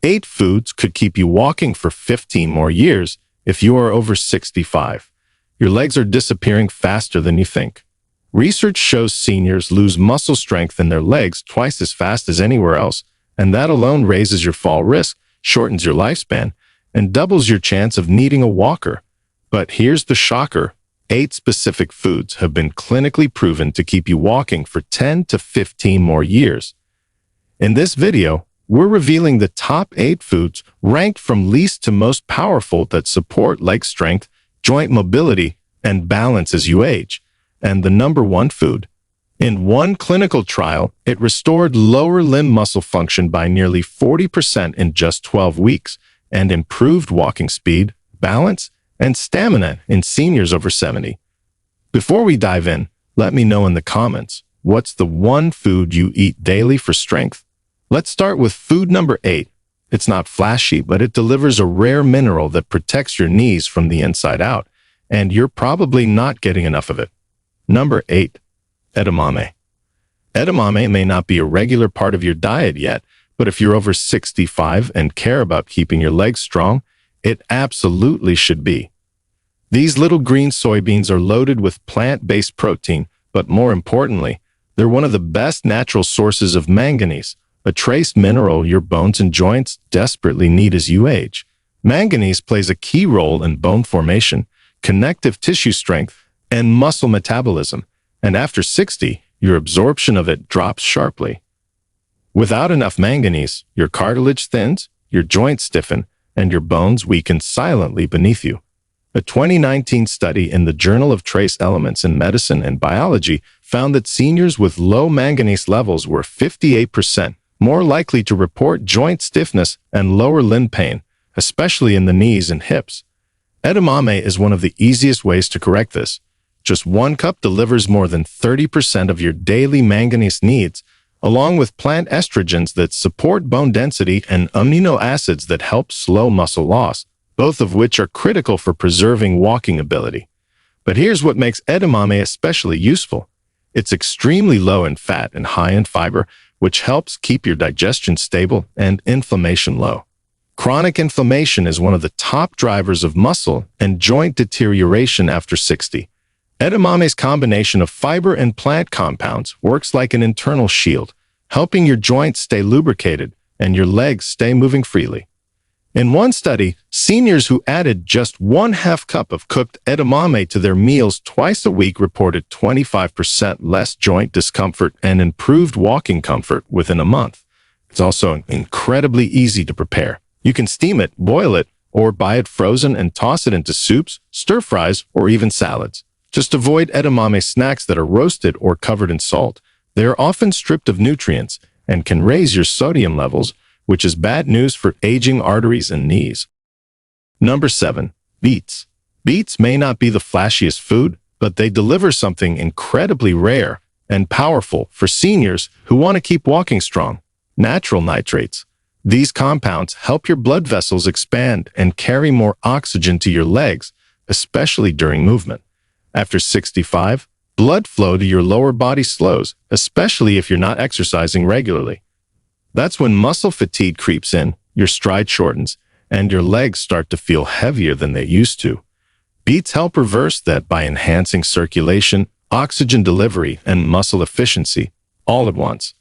8 foods could keep you walking for 15 more years if you are over 65. Your legs are disappearing faster than you think. Research shows seniors lose muscle strength in their legs twice as fast as anywhere else, and that alone raises your fall risk, shortens your lifespan, and doubles your chance of needing a walker. But here's the shocker. 8 specific foods have been clinically proven to keep you walking for 10 to 15 more years. In this video, we're revealing the top 8 foods ranked from least to most powerful that support leg strength, joint mobility, and balance as you age. And the number 1 food. In one clinical trial, it restored lower limb muscle function by nearly 40% in just 12 weeks and improved walking speed, balance, and stamina in seniors over 70. Before we dive in, let me know in the comments, what's the one food you eat daily for strength? Let's start with food number 8. It's not flashy, but it delivers a rare mineral that protects your knees from the inside out, and you're probably not getting enough of it. Number 8. Edamame. Edamame may not be a regular part of your diet yet, but if you're over 65 and care about keeping your legs strong, it absolutely should be. These little green soybeans are loaded with plant-based protein, but more importantly, they're one of the best natural sources of manganese, a trace mineral your bones and joints desperately need as you age. Manganese plays a key role in bone formation, connective tissue strength, and muscle metabolism, and after 60, your absorption of it drops sharply. Without enough manganese, your cartilage thins, your joints stiffen, and your bones weaken silently beneath you. A 2019 study in the Journal of Trace Elements in Medicine and Biology found that seniors with low manganese levels were 58% more likely to report joint stiffness and lower limb pain, especially in the knees and hips. Edamame is one of the easiest ways to correct this. Just 1 cup delivers more than 30% of your daily manganese needs, along with plant estrogens that support bone density and amino acids that help slow muscle loss, both of which are critical for preserving walking ability. But here's what makes edamame especially useful. It's extremely low in fat and high in fiber, which helps keep your digestion stable and inflammation low. Chronic inflammation is one of the top drivers of muscle and joint deterioration after 60. Edamame's combination of fiber and plant compounds works like an internal shield, helping your joints stay lubricated and your legs stay moving freely. In one study, seniors who added just 1/2 cup of cooked edamame to their meals twice a week reported 25% less joint discomfort and improved walking comfort within a month. It's also incredibly easy to prepare. You can steam it, boil it, or buy it frozen and toss it into soups, stir-fries, or even salads. Just avoid edamame snacks that are roasted or covered in salt. They are often stripped of nutrients and can raise your sodium levels, which is bad news for aging arteries and knees. Number 7. Beets. Beets may not be the flashiest food, but they deliver something incredibly rare and powerful for seniors who want to keep walking strong. Natural nitrates. These compounds help your blood vessels expand and carry more oxygen to your legs, especially during movement. After 65, blood flow to your lower body slows, especially if you're not exercising regularly. That's when muscle fatigue creeps in, your stride shortens, and your legs start to feel heavier than they used to. Beets help reverse that by enhancing circulation, oxygen delivery, and muscle efficiency, all at once.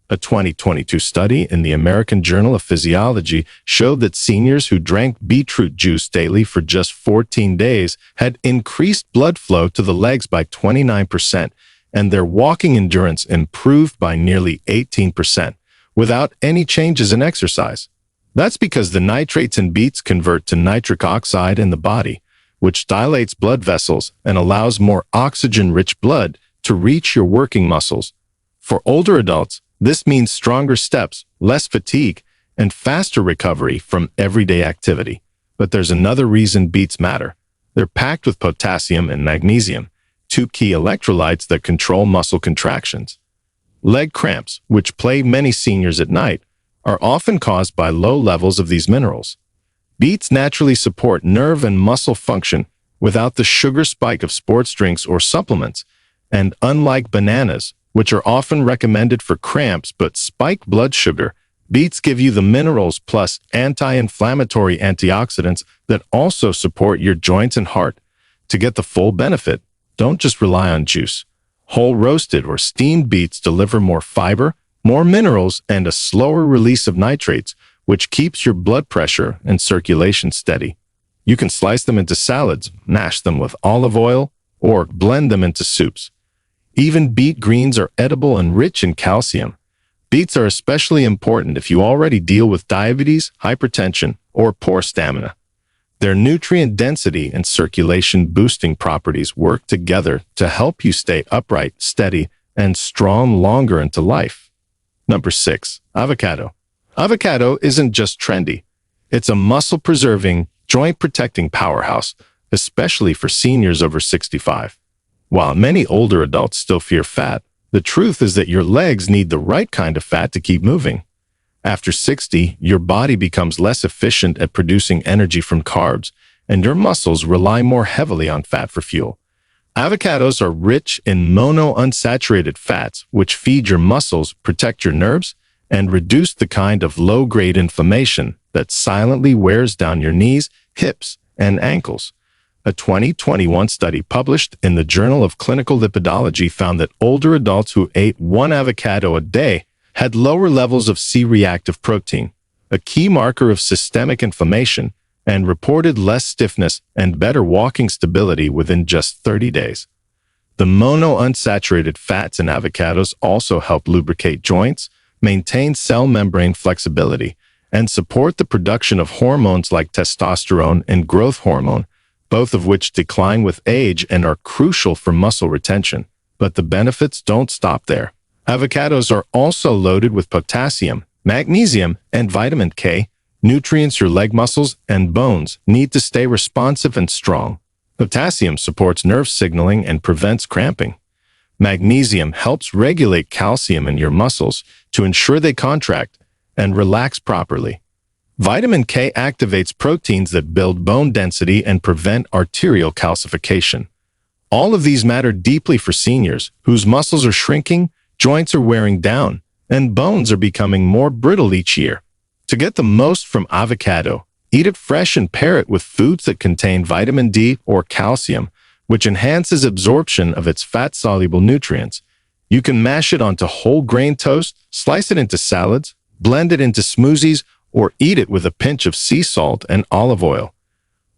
A 2022 study in the American Journal of Physiology showed that seniors who drank beetroot juice daily for just 14 days had increased blood flow to the legs by 29%, and their walking endurance improved by nearly 18%, without any changes in exercise. That's because the nitrates in beets convert to nitric oxide in the body, which dilates blood vessels and allows more oxygen-rich blood to reach your working muscles. For older adults, this means stronger steps, less fatigue, and faster recovery from everyday activity. But there's another reason beets matter. They're packed with potassium and magnesium, 2 key electrolytes that control muscle contractions. Leg cramps, which plague many seniors at night, are often caused by low levels of these minerals. Beets naturally support nerve and muscle function without the sugar spike of sports drinks or supplements, and unlike bananas, which are often recommended for cramps but spike blood sugar, Beets give you the minerals plus anti-inflammatory antioxidants that also support your joints and heart. To get the full benefit, don't just rely on juice. Whole roasted or steamed beets deliver more fiber, more minerals, and a slower release of nitrates, which keeps your blood pressure and circulation steady. You can slice them into salads, mash them with olive oil, or blend them into soups. Even beet greens are edible and rich in calcium. Beets are especially important if you already deal with diabetes, hypertension, or poor stamina. Their nutrient density and circulation boosting properties work together to help you stay upright, steady, and strong longer into life. Number 6. Avocado. Avocado isn't just trendy. It's a muscle-preserving, joint-protecting powerhouse, especially for seniors over 65. While many older adults still fear fat, the truth is that your legs need the right kind of fat to keep moving. After 60, your body becomes less efficient at producing energy from carbs, and your muscles rely more heavily on fat for fuel. Avocados are rich in monounsaturated fats, which feed your muscles, protect your nerves, and reduce the kind of low-grade inflammation that silently wears down your knees, hips, and ankles. A 2021 study published in the Journal of Clinical Lipidology found that older adults who ate one avocado a day had lower levels of C-reactive protein, a key marker of systemic inflammation, and reported less stiffness and better walking stability within just 30 days. The monounsaturated fats in avocados also help lubricate joints, maintain cell membrane flexibility, and support the production of hormones like testosterone and growth hormone, both of which decline with age and are crucial for muscle retention. But the benefits don't stop there. Avocados are also loaded with potassium, magnesium, and vitamin K, nutrients your leg muscles and bones need to stay responsive and strong. Potassium supports nerve signaling and prevents cramping. Magnesium helps regulate calcium in your muscles to ensure they contract and relax properly. Vitamin K activates proteins that build bone density and prevent arterial calcification. All of these matter deeply for seniors whose muscles are shrinking, joints are wearing down, and bones are becoming more brittle each year. To get the most from avocado, eat it fresh and pair it with foods that contain vitamin D or calcium, which enhances absorption of its fat-soluble nutrients. You can mash it onto whole grain toast, slice it into salads, blend it into smoothies, or eat it with a pinch of sea salt and olive oil.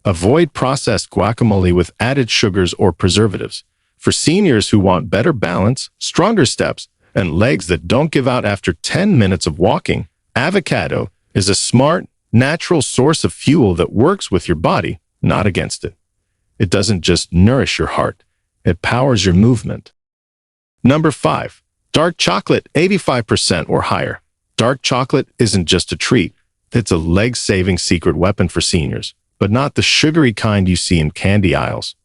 Avoid processed guacamole with added sugars or preservatives. For seniors who want better balance, stronger steps, and legs that don't give out after 10 minutes of walking, avocado is a smart, natural source of fuel that works with your body, not against it. It doesn't just nourish your heart, it powers your movement. Number 5. Dark chocolate, 85% or higher. Dark chocolate isn't just a treat. It's a leg-saving secret weapon for seniors, but not the sugary kind you see in candy aisles.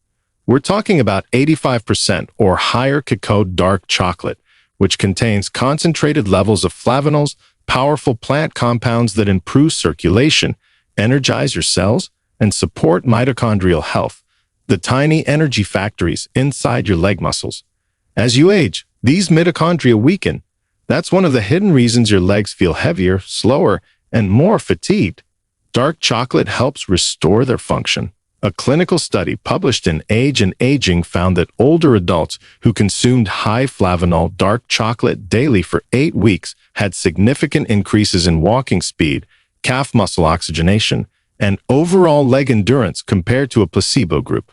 We're talking about 85% or higher cacao dark chocolate, which contains concentrated levels of flavanols, powerful plant compounds that improve circulation, energize your cells, and support mitochondrial health, the tiny energy factories inside your leg muscles. As you age, these mitochondria weaken. That's one of the hidden reasons your legs feel heavier, slower, and more fatigued. Dark chocolate helps restore their function. A clinical study published in Age and Aging found that older adults who consumed high flavanol dark chocolate daily for 8 weeks had significant increases in walking speed, calf muscle oxygenation, and overall leg endurance compared to a placebo group.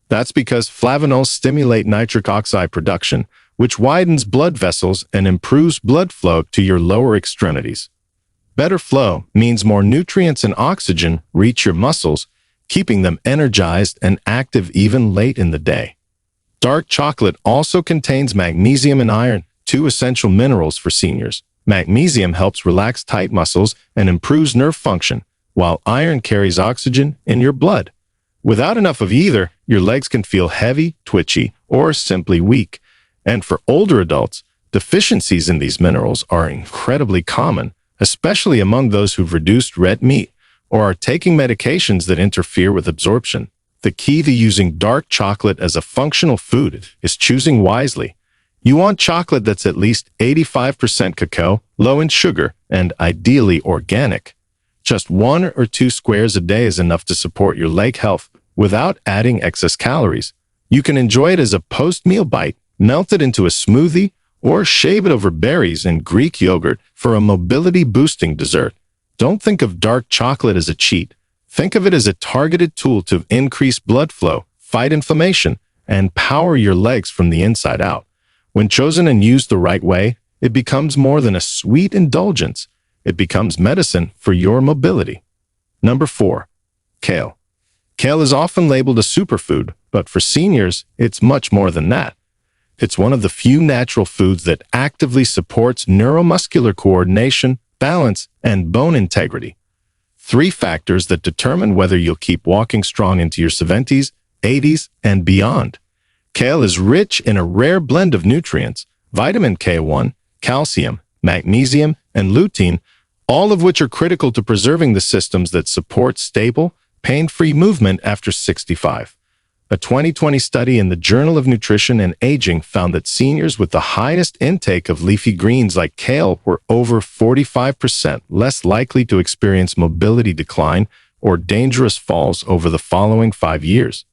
That's because flavanols stimulate nitric oxide production, which widens blood vessels and improves blood flow to your lower extremities. Better flow means more nutrients and oxygen reach your muscles, keeping them energized and active even late in the day. Dark chocolate also contains magnesium and iron, 2 essential minerals for seniors. Magnesium helps relax tight muscles and improves nerve function, while iron carries oxygen in your blood. Without enough of either, your legs can feel heavy, twitchy, or simply weak. And for older adults, deficiencies in these minerals are incredibly common, especially among those who've reduced red meat or are taking medications that interfere with absorption. The key to using dark chocolate as a functional food is choosing wisely. You want chocolate that's at least 85% cacao, low in sugar, and ideally organic. Just 1 or 2 squares a day is enough to support your leg health without adding excess calories. You can enjoy it as a post-meal bite, melt it into a smoothie, or shave it over berries and Greek yogurt for a mobility-boosting dessert. Don't think of dark chocolate as a cheat. Think of it as a targeted tool to increase blood flow, fight inflammation, and power your legs from the inside out. When chosen and used the right way, it becomes more than a sweet indulgence. It becomes medicine for your mobility. Number 4. Kale. Kale is often labeled a superfood, but for seniors, it's much more than that. It's one of the few natural foods that actively supports neuromuscular coordination, balance, and bone integrity. 3 factors that determine whether you'll keep walking strong into your 70s, 80s, and beyond. Kale is rich in a rare blend of nutrients, vitamin K1, calcium, magnesium, and lutein, all of which are critical to preserving the systems that support stable, pain-free movement after 65. A 2020 study in the Journal of Nutrition and Aging found that seniors with the highest intake of leafy greens like kale were over 45% less likely to experience mobility decline or dangerous falls over the following 5 years.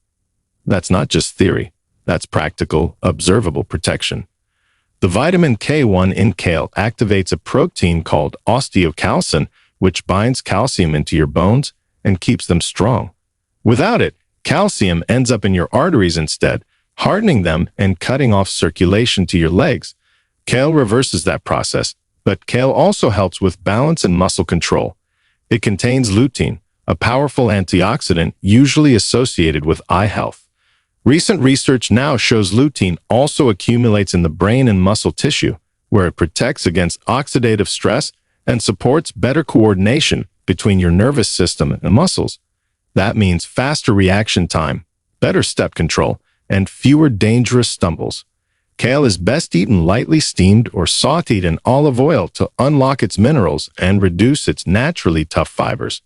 That's not just theory. That's practical, observable protection. The vitamin K1 in kale activates a protein called osteocalcin, which binds calcium into your bones and keeps them strong. Without it, calcium ends up in your arteries instead, hardening them and cutting off circulation to your legs. Kale reverses that process, but kale also helps with balance and muscle control. It contains lutein, a powerful antioxidant usually associated with eye health. Recent research now shows lutein also accumulates in the brain and muscle tissue, where it protects against oxidative stress and supports better coordination between your nervous system and muscles. That means faster reaction time, better step control, and fewer dangerous stumbles. Kale is best eaten lightly steamed or sautéed in olive oil to unlock its minerals and reduce its naturally tough fibers.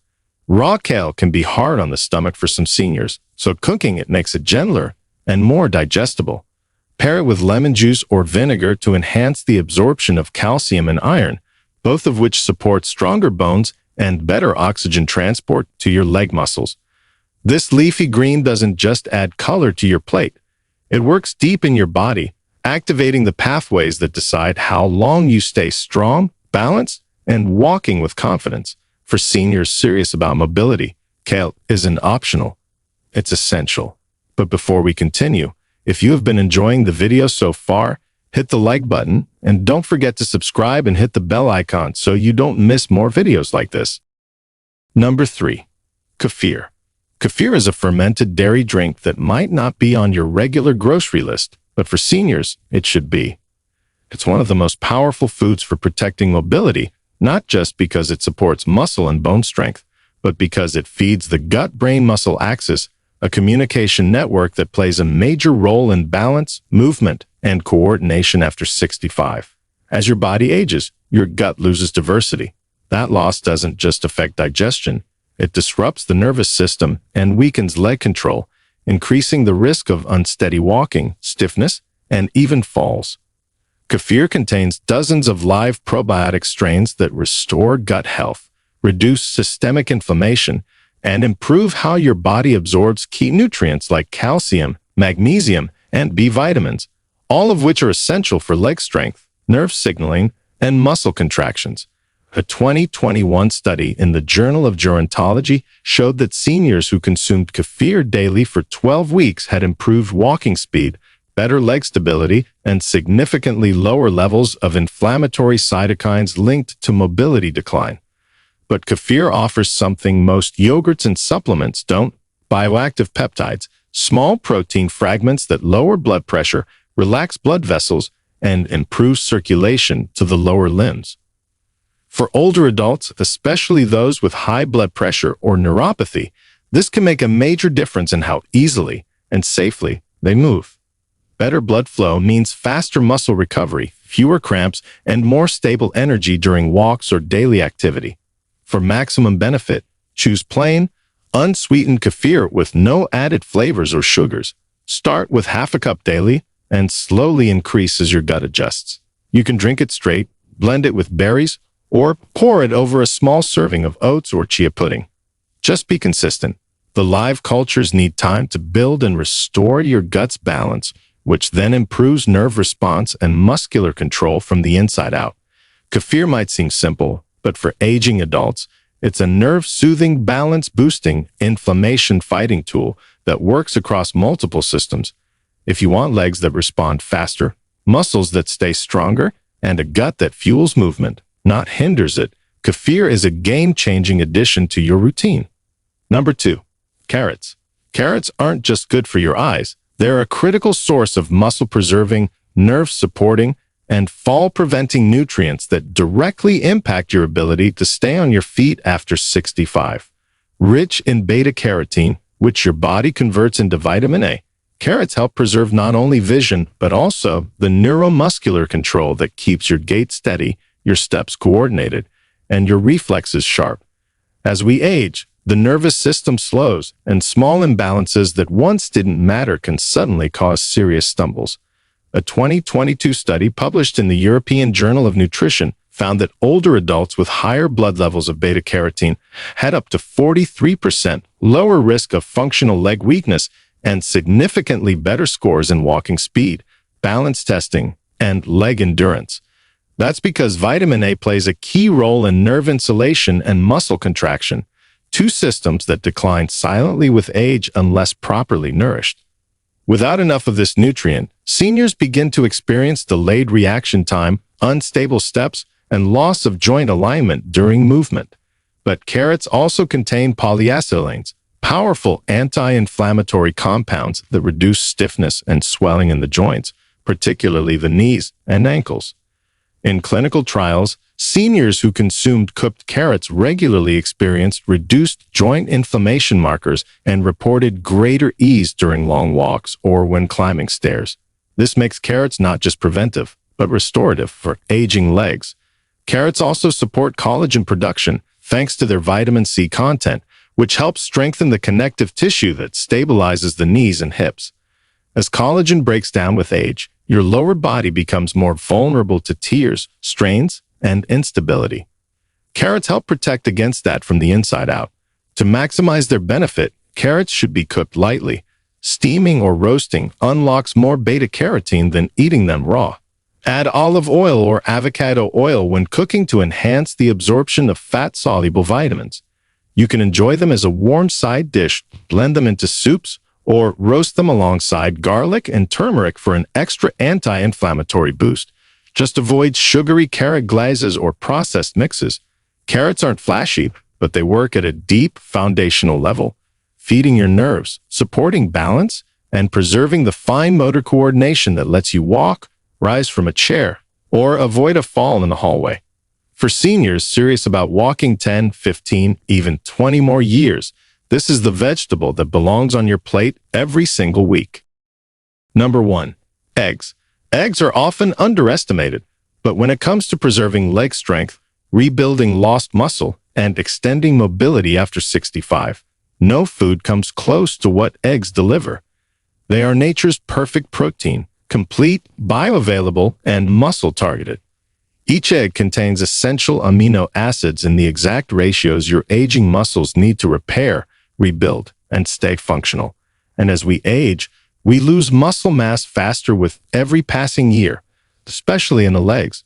Raw kale can be hard on the stomach for some seniors, so cooking it makes it gentler and more digestible. Pair it with lemon juice or vinegar to enhance the absorption of calcium and iron, both of which support stronger bones and better oxygen transport to your leg muscles. This leafy green doesn't just add color to your plate. It works deep in your body, activating the pathways that decide how long you stay strong, balanced, and walking with confidence. For seniors serious about mobility, kale isn't optional. It's essential. But before we continue, if you have been enjoying the video so far, hit the like button and don't forget to subscribe and hit the bell icon so you don't miss more videos like this. Number 3. Kefir. Kefir is a fermented dairy drink that might not be on your regular grocery list, but for seniors, it should be. It's one of the most powerful foods for protecting mobility, not just because it supports muscle and bone strength, but because it feeds the gut-brain-muscle axis, a communication network that plays a major role in balance, movement, and coordination after 65. As your body ages, your gut loses diversity. That loss doesn't just affect digestion. It disrupts the nervous system and weakens leg control, increasing the risk of unsteady walking, stiffness, and even falls. Kefir contains dozens of live probiotic strains that restore gut health, reduce systemic inflammation, and improve how your body absorbs key nutrients like calcium, magnesium, and B vitamins, all of which are essential for leg strength, nerve signaling, and muscle contractions. A 2021 study in the Journal of Gerontology showed that seniors who consumed kefir daily for 12 weeks had improved walking speed, better leg stability, and significantly lower levels of inflammatory cytokines linked to mobility decline. But kefir offers something most yogurts and supplements don't: bioactive peptides, small protein fragments that lower blood pressure, relax blood vessels, and improve circulation to the lower limbs. For older adults, especially those with high blood pressure or neuropathy, this can make a major difference in how easily and safely they move. Better blood flow means faster muscle recovery, fewer cramps, and more stable energy during walks or daily activity. For maximum benefit, choose plain, unsweetened kefir with no added flavors or sugars. Start with half a cup daily and slowly increase as your gut adjusts. You can drink it straight, blend it with berries, or pour it over a small serving of oats or chia pudding. Just be consistent. The live cultures need time to build and restore your gut's balance, which then improves nerve response and muscular control from the inside out. Kefir might seem simple, but for aging adults, it's a nerve-soothing, balance-boosting, inflammation-fighting tool that works across multiple systems. If you want legs that respond faster, muscles that stay stronger, and a gut that fuels movement, not hinders it, kefir is a game-changing addition to your routine. Number 2. Carrots. Carrots aren't just good for your eyes. They're a critical source of muscle-preserving, nerve-supporting, and fall-preventing nutrients that directly impact your ability to stay on your feet after 65. Rich in beta-carotene, which your body converts into vitamin A, carrots help preserve not only vision, but also the neuromuscular control that keeps your gait steady, your steps coordinated, and your reflexes sharp. As we age, the nervous system slows, and small imbalances that once didn't matter can suddenly cause serious stumbles. A 2022 study published in the European Journal of Nutrition found that older adults with higher blood levels of beta-carotene had up to 43% lower risk of functional leg weakness and significantly better scores in walking speed, balance testing, and leg endurance. That's because vitamin A plays a key role in nerve insulation and muscle contraction, two systems that decline silently with age unless properly nourished. Without enough of this nutrient, seniors begin to experience delayed reaction time, unstable steps, and loss of joint alignment during movement. But carrots also contain polyacetalanes, powerful anti-inflammatory compounds that reduce stiffness and swelling in the joints, particularly the knees and ankles. In clinical trials, seniors who consumed cooked carrots regularly experienced reduced joint inflammation markers and reported greater ease during long walks or when climbing stairs. This makes carrots not just preventive, but restorative for aging legs. Carrots also support collagen production thanks to their vitamin C content, which helps strengthen the connective tissue that stabilizes the knees and hips. As collagen breaks down with age, your lower body becomes more vulnerable to tears, strains, and instability. Carrots help protect against that from the inside out. To maximize their benefit, carrots should be cooked lightly. Steaming or roasting unlocks more beta-carotene than eating them raw. Add olive oil or avocado oil when cooking to enhance the absorption of fat-soluble vitamins. You can enjoy them as a warm side dish, blend them into soups, or roast them alongside garlic and turmeric for an extra anti-inflammatory boost. Just avoid sugary carrot glazes or processed mixes. Carrots aren't flashy, but they work at a deep foundational level, feeding your nerves, supporting balance, and preserving the fine motor coordination that lets you walk, rise from a chair, or avoid a fall in the hallway. For seniors serious about walking 10, 15, even 20 more years, this is the vegetable that belongs on your plate every single week. Number 1. Eggs. Eggs are often underestimated, but when it comes to preserving leg strength, rebuilding lost muscle, and extending mobility after 65, no food comes close to what eggs deliver. They are nature's perfect protein, complete, bioavailable, and muscle-targeted. Each egg contains essential amino acids in the exact ratios your aging muscles need to repair, rebuild, and stay functional. And as we age, we lose muscle mass faster with every passing year, especially in the legs.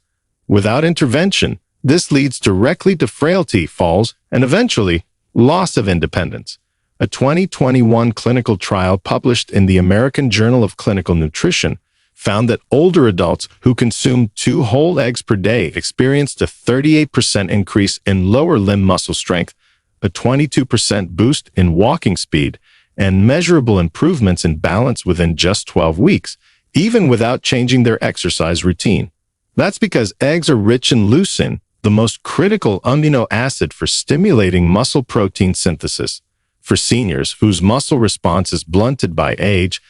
Without intervention, this leads directly to frailty, falls, and eventually, loss of independence. A 2021 clinical trial published in the American Journal of Clinical Nutrition found that older adults who consumed 2 whole eggs per day experienced a 38% increase in lower limb muscle strength, a 22% boost in walking speed, and measurable improvements in balance within just 12 weeks, even without changing their exercise routine. That's because eggs are rich in leucine, the most critical amino acid for stimulating muscle protein synthesis. For seniors whose muscle response is blunted by age,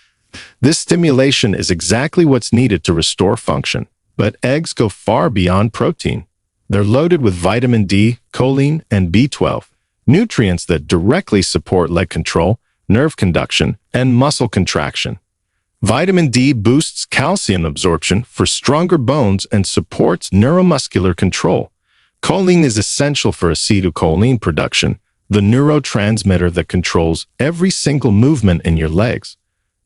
this stimulation is exactly what's needed to restore function. But eggs go far beyond protein. They're loaded with vitamin D, choline, and B12, nutrients that directly support leg control, nerve conduction, and muscle contraction. Vitamin D boosts calcium absorption for stronger bones and supports neuromuscular control. Choline is essential for acetylcholine production, the neurotransmitter that controls every single movement in your legs.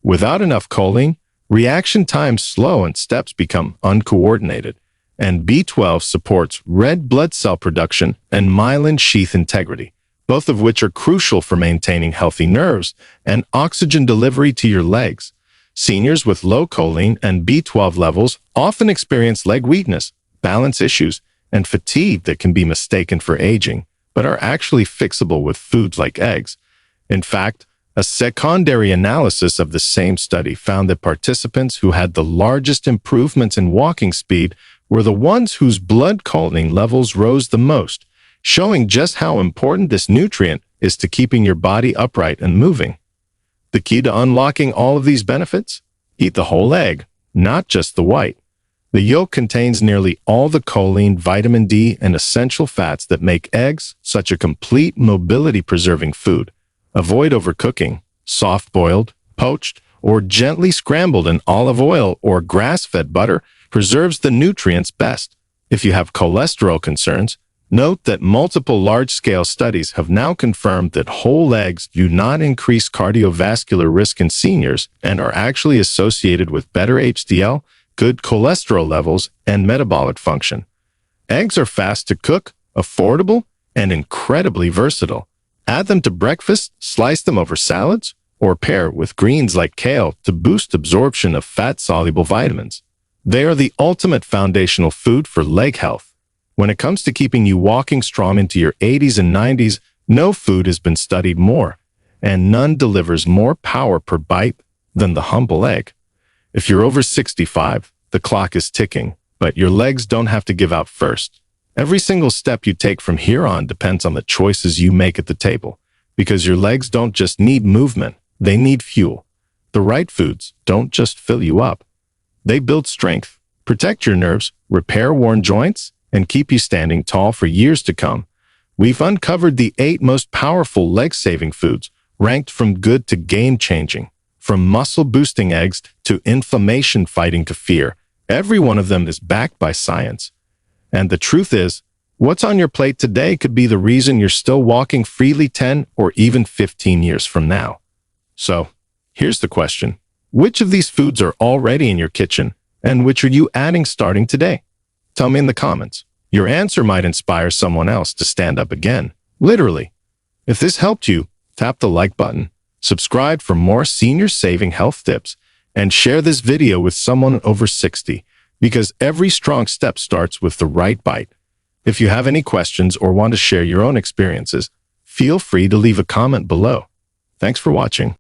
Without enough choline, reaction times slow and steps become uncoordinated. And B12 supports red blood cell production and myelin sheath integrity, both of which are crucial for maintaining healthy nerves and oxygen delivery to your legs. Seniors with low choline and B12 levels often experience leg weakness, balance issues, and fatigue that can be mistaken for aging, but are actually fixable with foods like eggs. In fact, a secondary analysis of the same study found that participants who had the largest improvements in walking speed were the ones whose blood choline levels rose the most, showing just how important this nutrient is to keeping your body upright and moving. The key to unlocking all of these benefits? Eat the whole egg, not just the white. The yolk contains nearly all the choline, vitamin D, and essential fats that make eggs such a complete mobility-preserving food. Avoid overcooking. Soft-boiled, poached, or gently scrambled in olive oil or grass-fed butter preserves the nutrients best. If you have cholesterol concerns, note that multiple large-scale studies have now confirmed that whole eggs do not increase cardiovascular risk in seniors and are actually associated with better HDL, good cholesterol levels, and metabolic function. Eggs are fast to cook, affordable, and incredibly versatile. Add them to breakfast, slice them over salads, or pair with greens like kale to boost absorption of fat-soluble vitamins. They are the ultimate foundational food for leg health. When it comes to keeping you walking strong into your 80s and 90s, no food has been studied more, and none delivers more power per bite than the humble egg. If you're over 65, the clock is ticking, but your legs don't have to give out first. Every single step you take from here on depends on the choices you make at the table, because your legs don't just need movement, they need fuel. The right foods don't just fill you up. They build strength, protect your nerves, repair worn joints, and keep you standing tall for years to come. We've uncovered the 8 most powerful leg-saving foods, ranked from good to game-changing. From muscle-boosting eggs to inflammation-fighting kefir, every one of them is backed by science. And the truth is, what's on your plate today could be the reason you're still walking freely 10 or even 15 years from now. So, here's the question. Which of these foods are already in your kitchen, and which are you adding starting today? Tell me in the comments. Your answer might inspire someone else to stand up again, literally. If this helped you, tap the like button, subscribe for more senior-saving health tips, and share this video with someone over 60, because every strong step starts with the right bite. If you have any questions or want to share your own experiences, feel free to leave a comment below. Thanks for watching.